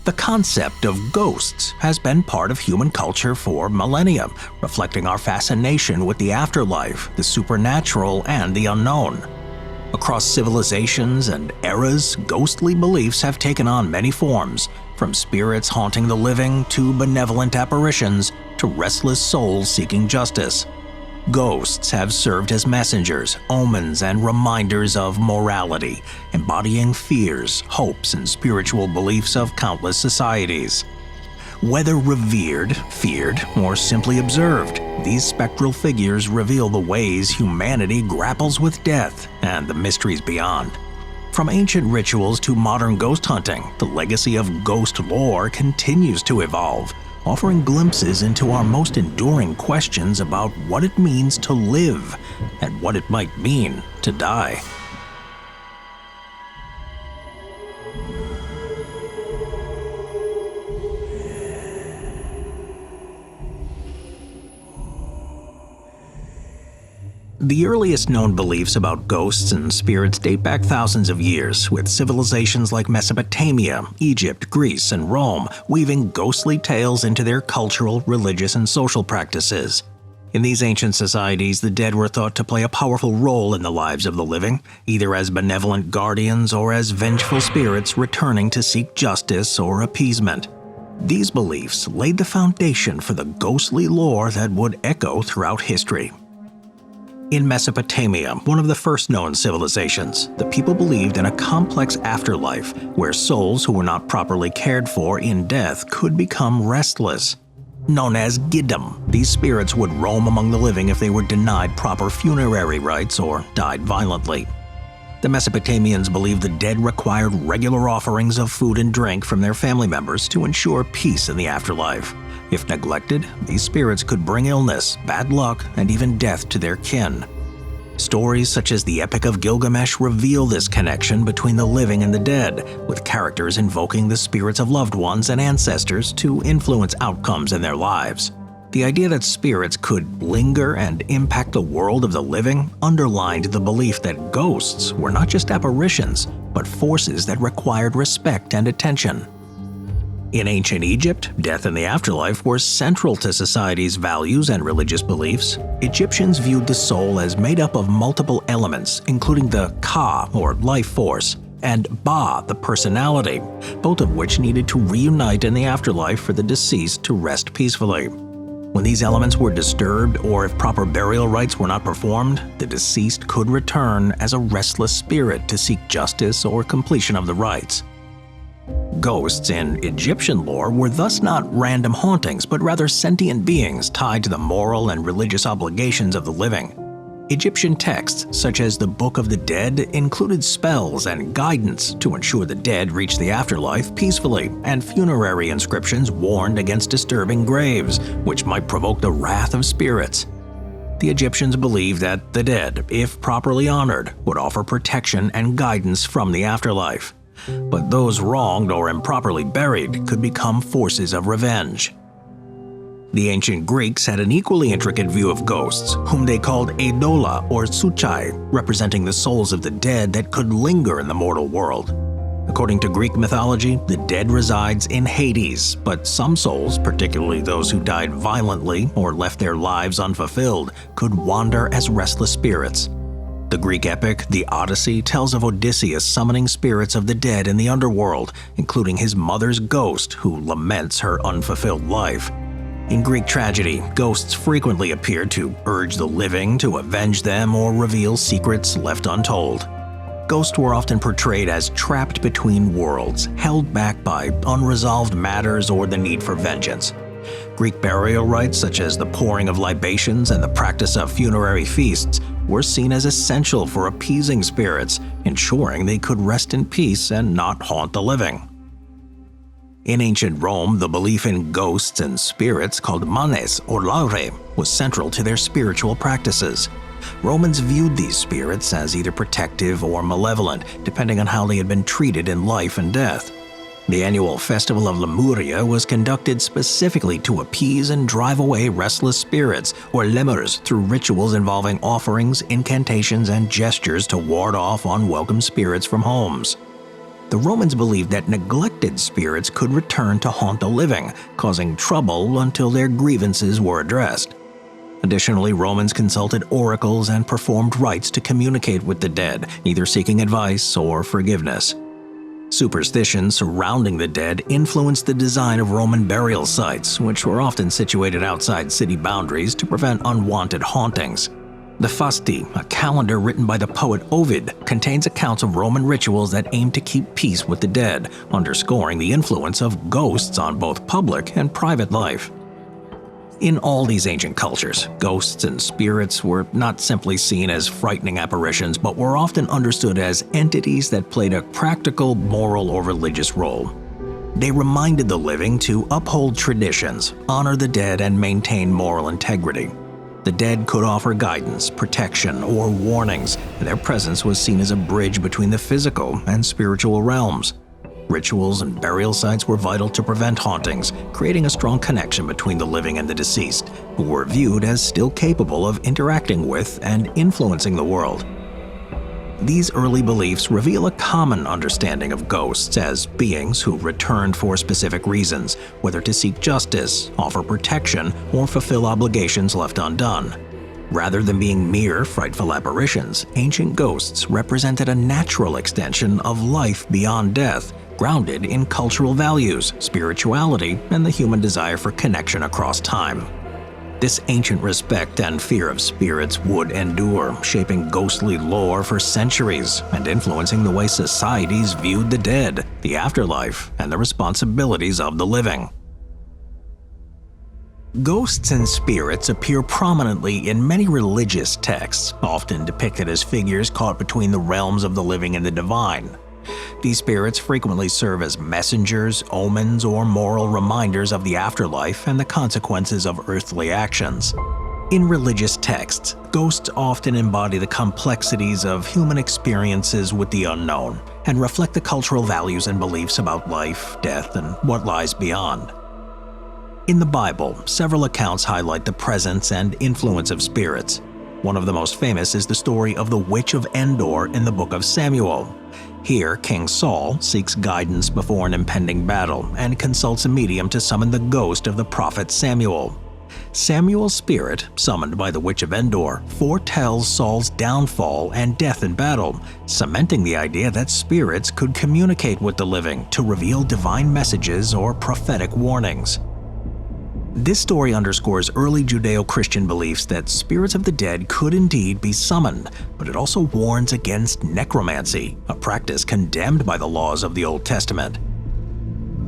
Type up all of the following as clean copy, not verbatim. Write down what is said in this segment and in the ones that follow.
The concept of ghosts has been part of human culture for millennia, reflecting our fascination with the afterlife, the supernatural, and the unknown. Across civilizations and eras, ghostly beliefs have taken on many forms, from spirits haunting the living to benevolent apparitions to restless souls seeking justice. Ghosts have served as messengers, omens, and reminders of morality, embodying fears, hopes, and spiritual beliefs of countless societies. Whether revered, feared, or simply observed, these spectral figures reveal the ways humanity grapples with death and the mysteries beyond. From ancient rituals to modern ghost hunting, the legacy of ghost lore continues to evolve, offering glimpses into our most enduring questions about what it means to live and what it might mean to die. The earliest known beliefs about ghosts and spirits date back thousands of years, with civilizations like Mesopotamia, Egypt, Greece, and Rome weaving ghostly tales into their cultural, religious, and social practices. In these ancient societies, the dead were thought to play a powerful role in the lives of the living, either as benevolent guardians or as vengeful spirits returning to seek justice or appeasement. These beliefs laid the foundation for the ghostly lore that would echo throughout history. In Mesopotamia, one of the first known civilizations, the people believed in a complex afterlife where souls who were not properly cared for in death could become restless. Known as Giddim, these spirits would roam among the living if they were denied proper funerary rites or died violently. The Mesopotamians believed the dead required regular offerings of food and drink from their family members to ensure peace in the afterlife. If neglected, these spirits could bring illness, bad luck, and even death to their kin. Stories such as the Epic of Gilgamesh reveal this connection between the living and the dead, with characters invoking the spirits of loved ones and ancestors to influence outcomes in their lives. The idea that spirits could linger and impact the world of the living underlined the belief that ghosts were not just apparitions, but forces that required respect and attention. In ancient Egypt, death and the afterlife were central to society's values and religious beliefs. Egyptians viewed the soul as made up of multiple elements, including the Ka, or life force, and Ba, the personality, both of which needed to reunite in the afterlife for the deceased to rest peacefully. When these elements were disturbed, or if proper burial rites were not performed, the deceased could return as a restless spirit to seek justice or completion of the rites. Ghosts in Egyptian lore were thus not random hauntings, but rather sentient beings tied to the moral and religious obligations of the living. Egyptian texts, such as the Book of the Dead, included spells and guidance to ensure the dead reached the afterlife peacefully, and funerary inscriptions warned against disturbing graves, which might provoke the wrath of spirits. The Egyptians believed that the dead, if properly honored, would offer protection and guidance from the afterlife. But those wronged or improperly buried could become forces of revenge. The ancient Greeks had an equally intricate view of ghosts, whom they called Eidola or Suchai, representing the souls of the dead that could linger in the mortal world. According to Greek mythology, the dead resides in Hades, but some souls, particularly those who died violently or left their lives unfulfilled, could wander as restless spirits. The Greek epic, the Odyssey, tells of Odysseus summoning spirits of the dead in the underworld, including his mother's ghost who laments her unfulfilled life. In Greek tragedy, ghosts frequently appeared to urge the living to avenge them or reveal secrets left untold. Ghosts were often portrayed as trapped between worlds, held back by unresolved matters or the need for vengeance. Greek burial rites, such as the pouring of libations and the practice of funerary feasts, were seen as essential for appeasing spirits, ensuring they could rest in peace and not haunt the living. In ancient Rome, the belief in ghosts and spirits, called manes or laure, was central to their spiritual practices. Romans viewed these spirits as either protective or malevolent, depending on how they had been treated in life and death. The annual festival of Lemuria was conducted specifically to appease and drive away restless spirits, or lemurs, through rituals involving offerings, incantations, and gestures to ward off unwelcome spirits from homes. The Romans believed that neglected spirits could return to haunt the living, causing trouble until their grievances were addressed. Additionally, Romans consulted oracles and performed rites to communicate with the dead, either seeking advice or forgiveness. Superstitions surrounding the dead influenced the design of Roman burial sites, which were often situated outside city boundaries to prevent unwanted hauntings. The Fasti, a calendar written by the poet Ovid, contains accounts of Roman rituals that aim to keep peace with the dead, underscoring the influence of ghosts on both public and private life. In all these ancient cultures, ghosts and spirits were not simply seen as frightening apparitions, but were often understood as entities that played a practical, moral, or religious role. They reminded the living to uphold traditions, honor the dead, and maintain moral integrity. The dead could offer guidance, protection, or warnings, and their presence was seen as a bridge between the physical and spiritual realms. Rituals and burial sites were vital to prevent hauntings, creating a strong connection between the living and the deceased, who were viewed as still capable of interacting with and influencing the world. These early beliefs reveal a common understanding of ghosts as beings who returned for specific reasons, whether to seek justice, offer protection, or fulfill obligations left undone. Rather than being mere frightful apparitions, ancient ghosts represented a natural extension of life beyond death, grounded in cultural values, spirituality, and the human desire for connection across time. This ancient respect and fear of spirits would endure, shaping ghostly lore for centuries and influencing the way societies viewed the dead, the afterlife, and the responsibilities of the living. Ghosts and spirits appear prominently in many religious texts, often depicted as figures caught between the realms of the living and the divine. These spirits frequently serve as messengers, omens, or moral reminders of the afterlife and the consequences of earthly actions. In religious texts, ghosts often embody the complexities of human experiences with the unknown and reflect the cultural values and beliefs about life, death, and what lies beyond. In the Bible, several accounts highlight the presence and influence of spirits. One of the most famous is the story of the Witch of Endor in the book of Samuel. Here, King Saul seeks guidance before an impending battle and consults a medium to summon the ghost of the prophet Samuel. Samuel's spirit, summoned by the Witch of Endor, foretells Saul's downfall and death in battle, cementing the idea that spirits could communicate with the living to reveal divine messages or prophetic warnings. This story underscores early Judeo-Christian beliefs that spirits of the dead could indeed be summoned, but it also warns against necromancy, a practice condemned by the laws of the Old Testament.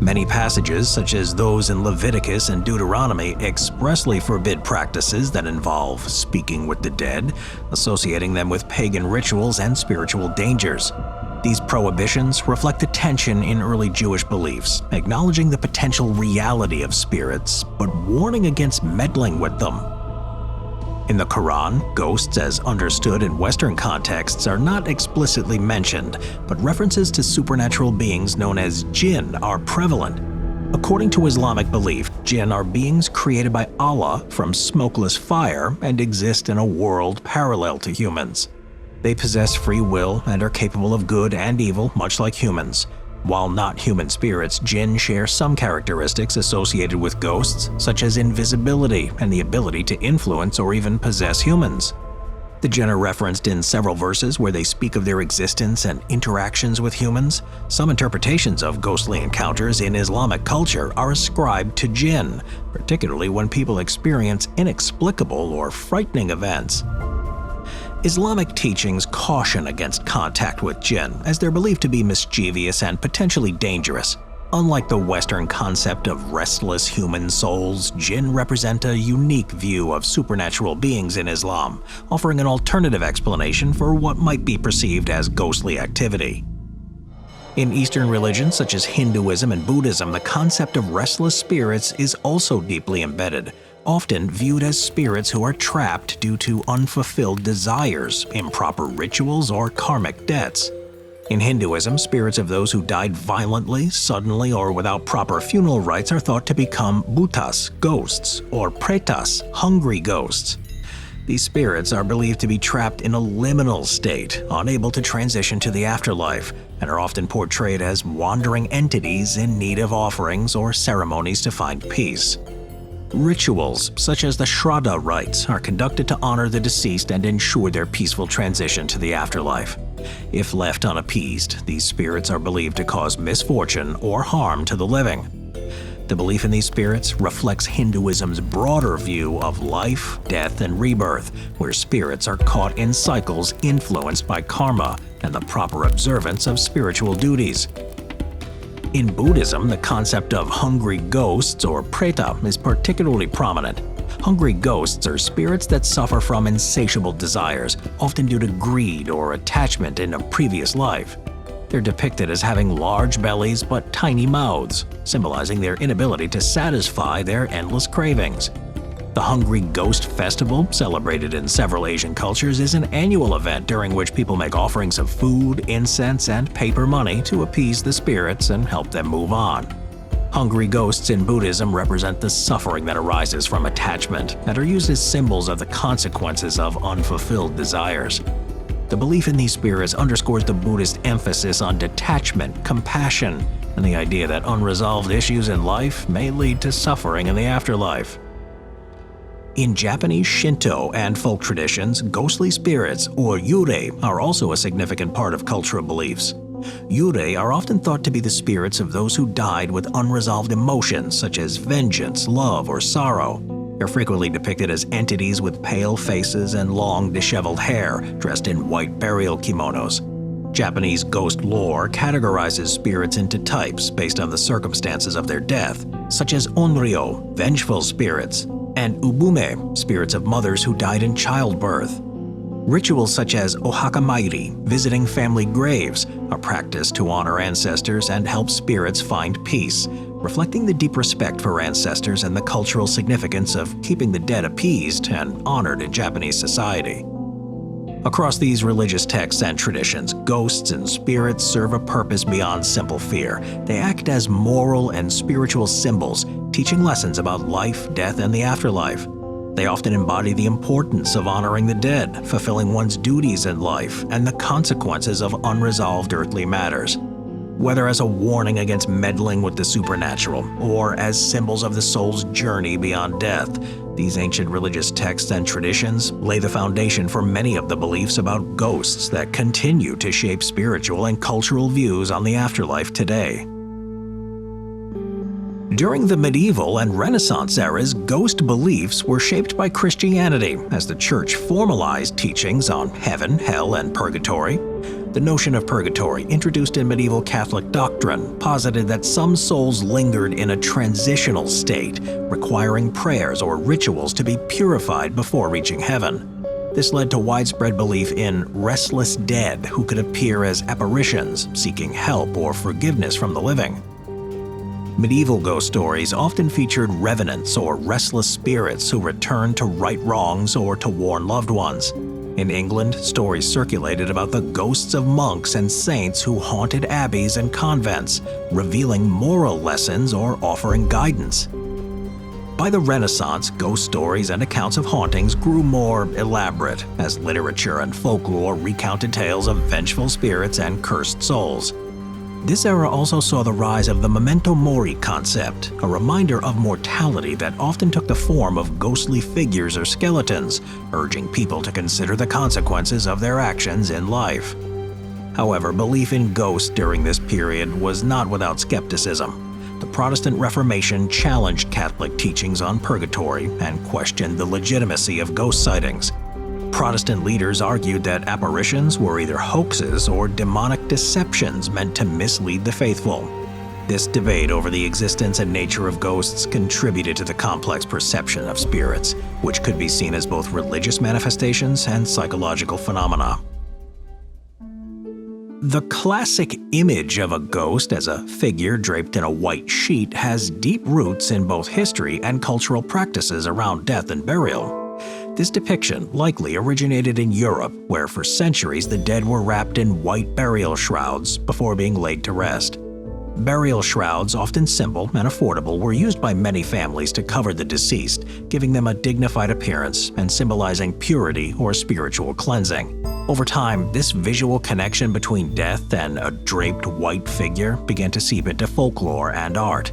Many passages, such as those in Leviticus and Deuteronomy, expressly forbid practices that involve speaking with the dead, associating them with pagan rituals and spiritual dangers. These prohibitions reflect the tension in early Jewish beliefs, acknowledging the potential reality of spirits, but warning against meddling with them. In the Quran, ghosts as understood in Western contexts are not explicitly mentioned, but references to supernatural beings known as jinn are prevalent. According to Islamic belief, jinn are beings created by Allah from smokeless fire and exist in a world parallel to humans. They possess free will and are capable of good and evil, much like humans. While not human spirits, jinn share some characteristics associated with ghosts, such as invisibility and the ability to influence or even possess humans. The jinn are referenced in several verses where they speak of their existence and interactions with humans. Some interpretations of ghostly encounters in Islamic culture are ascribed to jinn, particularly when people experience inexplicable or frightening events. Islamic teachings caution against contact with jinn, as they're believed to be mischievous and potentially dangerous. Unlike the Western concept of restless human souls, jinn represent a unique view of supernatural beings in Islam, offering an alternative explanation for what might be perceived as ghostly activity. In Eastern religions such as Hinduism and Buddhism, the concept of restless spirits is also deeply embedded, often viewed as spirits who are trapped due to unfulfilled desires, improper rituals, or karmic debts. In Hinduism, spirits of those who died violently, suddenly, or without proper funeral rites are thought to become bhutas, ghosts, or pretas, hungry ghosts. These spirits are believed to be trapped in a liminal state, unable to transition to the afterlife, and are often portrayed as wandering entities in need of offerings or ceremonies to find peace. Rituals, such as the Shraddha rites, are conducted to honor the deceased and ensure their peaceful transition to the afterlife. If left unappeased, these spirits are believed to cause misfortune or harm to the living. The belief in these spirits reflects Hinduism's broader view of life, death, and rebirth, where spirits are caught in cycles influenced by karma and the proper observance of spiritual duties. In Buddhism, the concept of hungry ghosts or preta is particularly prominent. Hungry ghosts are spirits that suffer from insatiable desires, often due to greed or attachment in a previous life. They're depicted as having large bellies but tiny mouths, symbolizing their inability to satisfy their endless cravings. The Hungry Ghost Festival, celebrated in several Asian cultures, is an annual event during which people make offerings of food, incense, and paper money to appease the spirits and help them move on. Hungry ghosts in Buddhism represent the suffering that arises from attachment and are used as symbols of the consequences of unfulfilled desires. The belief in these spirits underscores the Buddhist emphasis on detachment, compassion, and the idea that unresolved issues in life may lead to suffering in the afterlife. In Japanese Shinto and folk traditions, ghostly spirits, or yurei, are also a significant part of cultural beliefs. Yurei are often thought to be the spirits of those who died with unresolved emotions such as vengeance, love, or sorrow. They're frequently depicted as entities with pale faces and long, disheveled hair, dressed in white burial kimonos. Japanese ghost lore categorizes spirits into types based on the circumstances of their death, such as onryo, vengeful spirits, and ubume, spirits of mothers who died in childbirth. Rituals such as ohakamairi, visiting family graves, are practiced to honor ancestors and help spirits find peace, reflecting the deep respect for ancestors and the cultural significance of keeping the dead appeased and honored in Japanese society. Across these religious texts and traditions, ghosts and spirits serve a purpose beyond simple fear. They act as moral and spiritual symbols, teaching lessons about life, death, and the afterlife. They often embody the importance of honoring the dead, fulfilling one's duties in life, and the consequences of unresolved earthly matters. Whether as a warning against meddling with the supernatural, or as symbols of the soul's journey beyond death, these ancient religious texts and traditions lay the foundation for many of the beliefs about ghosts that continue to shape spiritual and cultural views on the afterlife today. During the medieval and Renaissance eras, ghost beliefs were shaped by Christianity as the Church formalized teachings on heaven, hell, and purgatory. The notion of purgatory, introduced in medieval Catholic doctrine, posited that some souls lingered in a transitional state, requiring prayers or rituals to be purified before reaching heaven. This led to widespread belief in restless dead who could appear as apparitions, seeking help or forgiveness from the living. Medieval ghost stories often featured revenants or restless spirits who returned to right wrongs or to warn loved ones. In England, stories circulated about the ghosts of monks and saints who haunted abbeys and convents, revealing moral lessons or offering guidance. By the Renaissance, ghost stories and accounts of hauntings grew more elaborate as literature and folklore recounted tales of vengeful spirits and cursed souls. This era also saw the rise of the memento mori concept, a reminder of mortality that often took the form of ghostly figures or skeletons, urging people to consider the consequences of their actions in life. However, belief in ghosts during this period was not without skepticism. The Protestant Reformation challenged Catholic teachings on purgatory and questioned the legitimacy of ghost sightings. Protestant leaders argued that apparitions were either hoaxes or demonic deceptions meant to mislead the faithful. This debate over the existence and nature of ghosts contributed to the complex perception of spirits, which could be seen as both religious manifestations and psychological phenomena. The classic image of a ghost as a figure draped in a white sheet has deep roots in both history and cultural practices around death and burial. This depiction likely originated in Europe, where for centuries the dead were wrapped in white burial shrouds before being laid to rest. Burial shrouds, often simple and affordable, were used by many families to cover the deceased, giving them a dignified appearance and symbolizing purity or spiritual cleansing. Over time, this visual connection between death and a draped white figure began to seep into folklore and art.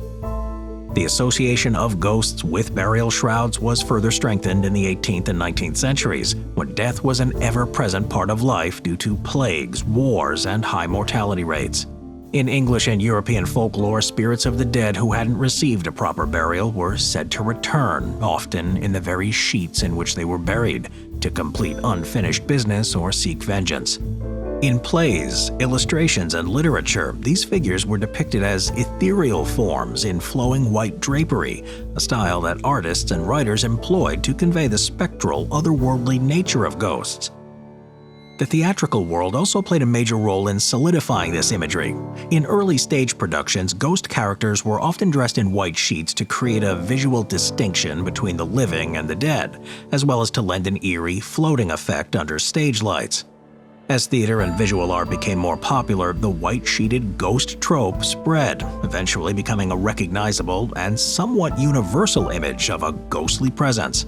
The association of ghosts with burial shrouds was further strengthened in the 18th and 19th centuries, when death was an ever-present part of life due to plagues, wars, and high mortality rates. In English and European folklore, spirits of the dead who hadn't received a proper burial were said to return, often in the very sheets in which they were buried, to complete unfinished business or seek vengeance. In plays, illustrations, and literature, these figures were depicted as ethereal forms in flowing white drapery, a style that artists and writers employed to convey the spectral, otherworldly nature of ghosts. The theatrical world also played a major role in solidifying this imagery. In early stage productions, ghost characters were often dressed in white sheets to create a visual distinction between the living and the dead, as well as to lend an eerie, floating effect under stage lights. As theater and visual art became more popular, the white-sheeted ghost trope spread, eventually becoming a recognizable and somewhat universal image of a ghostly presence.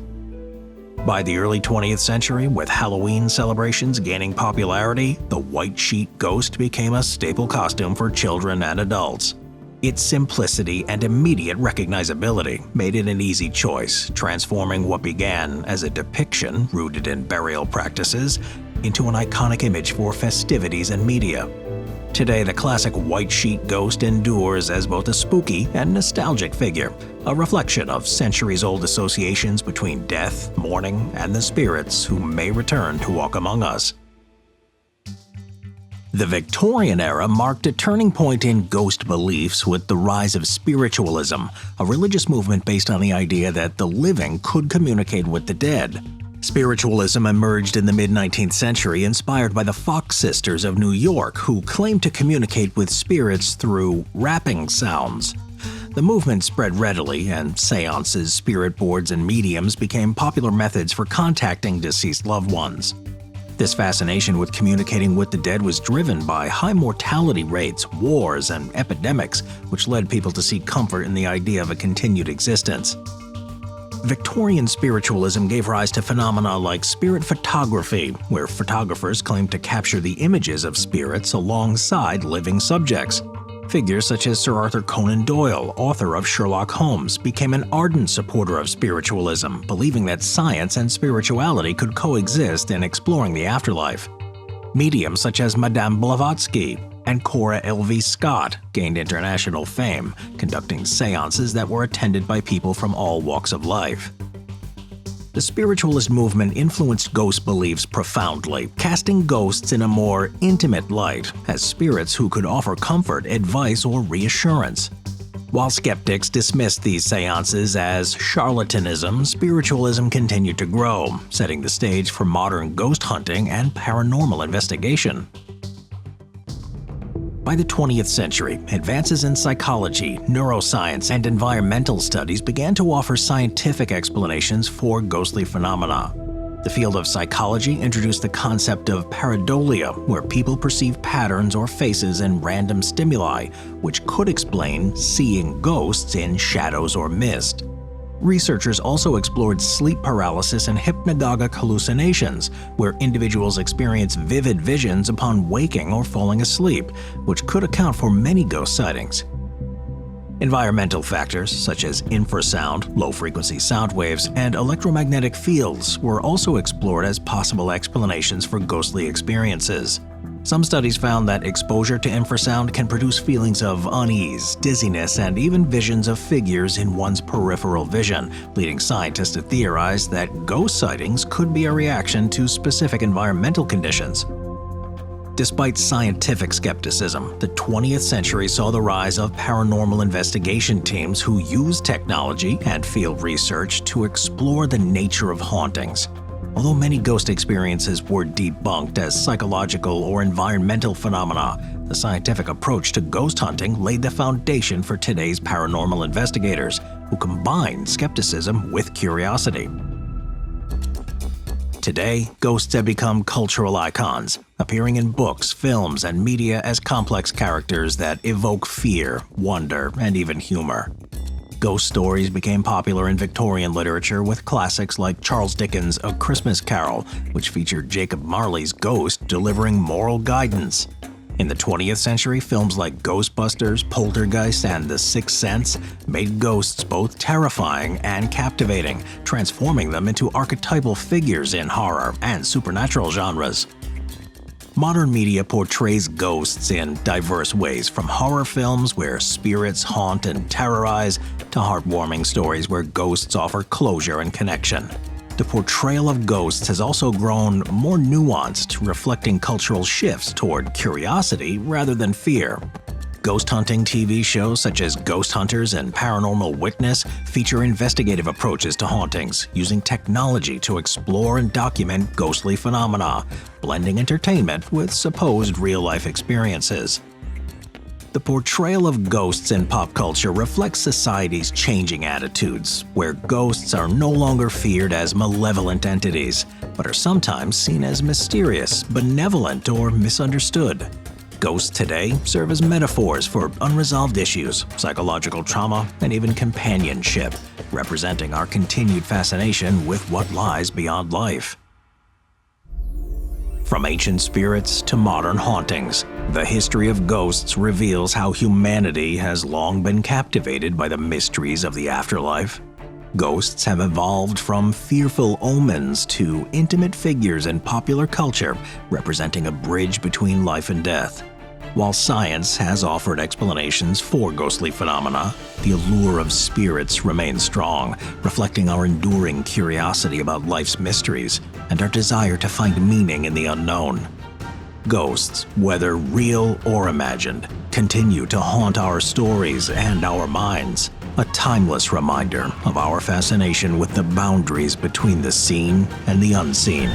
By the early 20th century, with Halloween celebrations gaining popularity, the white sheet ghost became a staple costume for children and adults. Its simplicity and immediate recognizability made it an easy choice, transforming what began as a depiction rooted in burial practices into an iconic image for festivities and media. Today, the classic white sheet ghost endures as both a spooky and nostalgic figure, a reflection of centuries-old associations between death, mourning, and the spirits who may return to walk among us. The Victorian era marked a turning point in ghost beliefs with the rise of spiritualism, a religious movement based on the idea that the living could communicate with the dead. Spiritualism emerged in the mid-19th century, inspired by the Fox sisters of New York, who claimed to communicate with spirits through rapping sounds. The movement spread readily, and seances, spirit boards, and mediums became popular methods for contacting deceased loved ones. This fascination with communicating with the dead was driven by high mortality rates, wars, and epidemics, which led people to seek comfort in the idea of a continued existence. Victorian spiritualism gave rise to phenomena like spirit photography, where photographers claimed to capture the images of spirits alongside living subjects. Figures such as Sir Arthur Conan Doyle, author of Sherlock Holmes, became an ardent supporter of spiritualism, believing that science and spirituality could coexist in exploring the afterlife. Mediums such as Madame Blavatsky and Cora L.V. Scott gained international fame, conducting seances that were attended by people from all walks of life. The spiritualist movement influenced ghost beliefs profoundly, casting ghosts in a more intimate light as spirits who could offer comfort, advice, or reassurance. While skeptics dismissed these seances as charlatanism, spiritualism continued to grow, setting the stage for modern ghost hunting and paranormal investigation. By the 20th century, advances in psychology, neuroscience, and environmental studies began to offer scientific explanations for ghostly phenomena. The field of psychology introduced the concept of pareidolia, where people perceive patterns or faces in random stimuli, which could explain seeing ghosts in shadows or mist. Researchers also explored sleep paralysis and hypnagogic hallucinations, where individuals experience vivid visions upon waking or falling asleep, which could account for many ghost sightings. Environmental factors such as infrasound, low-frequency sound waves, and electromagnetic fields were also explored as possible explanations for ghostly experiences. Some studies found that exposure to infrasound can produce feelings of unease, dizziness, and even visions of figures in one's peripheral vision, leading scientists to theorize that ghost sightings could be a reaction to specific environmental conditions. Despite scientific skepticism, the 20th century saw the rise of paranormal investigation teams who use technology and field research to explore the nature of hauntings. Although many ghost experiences were debunked as psychological or environmental phenomena, the scientific approach to ghost hunting laid the foundation for today's paranormal investigators, who combine skepticism with curiosity. Today, ghosts have become cultural icons, appearing in books, films, and media as complex characters that evoke fear, wonder, and even humor. Ghost stories became popular in Victorian literature with classics like Charles Dickens' A Christmas Carol, which featured Jacob Marley's ghost delivering moral guidance. In the 20th century, films like Ghostbusters, Poltergeist, and The Sixth Sense made ghosts both terrifying and captivating, transforming them into archetypal figures in horror and supernatural genres. Modern media portrays ghosts in diverse ways, from horror films where spirits haunt and terrorize, to heartwarming stories where ghosts offer closure and connection. The portrayal of ghosts has also grown more nuanced, reflecting cultural shifts toward curiosity rather than fear. Ghost hunting TV shows such as Ghost Hunters and Paranormal Witness feature investigative approaches to hauntings, using technology to explore and document ghostly phenomena, blending entertainment with supposed real-life experiences. The portrayal of ghosts in pop culture reflects society's changing attitudes, where ghosts are no longer feared as malevolent entities, but are sometimes seen as mysterious, benevolent, or misunderstood. Ghosts today serve as metaphors for unresolved issues, psychological trauma, and even companionship, representing our continued fascination with what lies beyond life. From ancient spirits to modern hauntings, the history of ghosts reveals how humanity has long been captivated by the mysteries of the afterlife. Ghosts have evolved from fearful omens to intimate figures in popular culture, representing a bridge between life and death. While science has offered explanations for ghostly phenomena, the allure of spirits remains strong, reflecting our enduring curiosity about life's mysteries and our desire to find meaning in the unknown. Ghosts, whether real or imagined, continue to haunt our stories and our minds, a timeless reminder of our fascination with the boundaries between the seen and the unseen.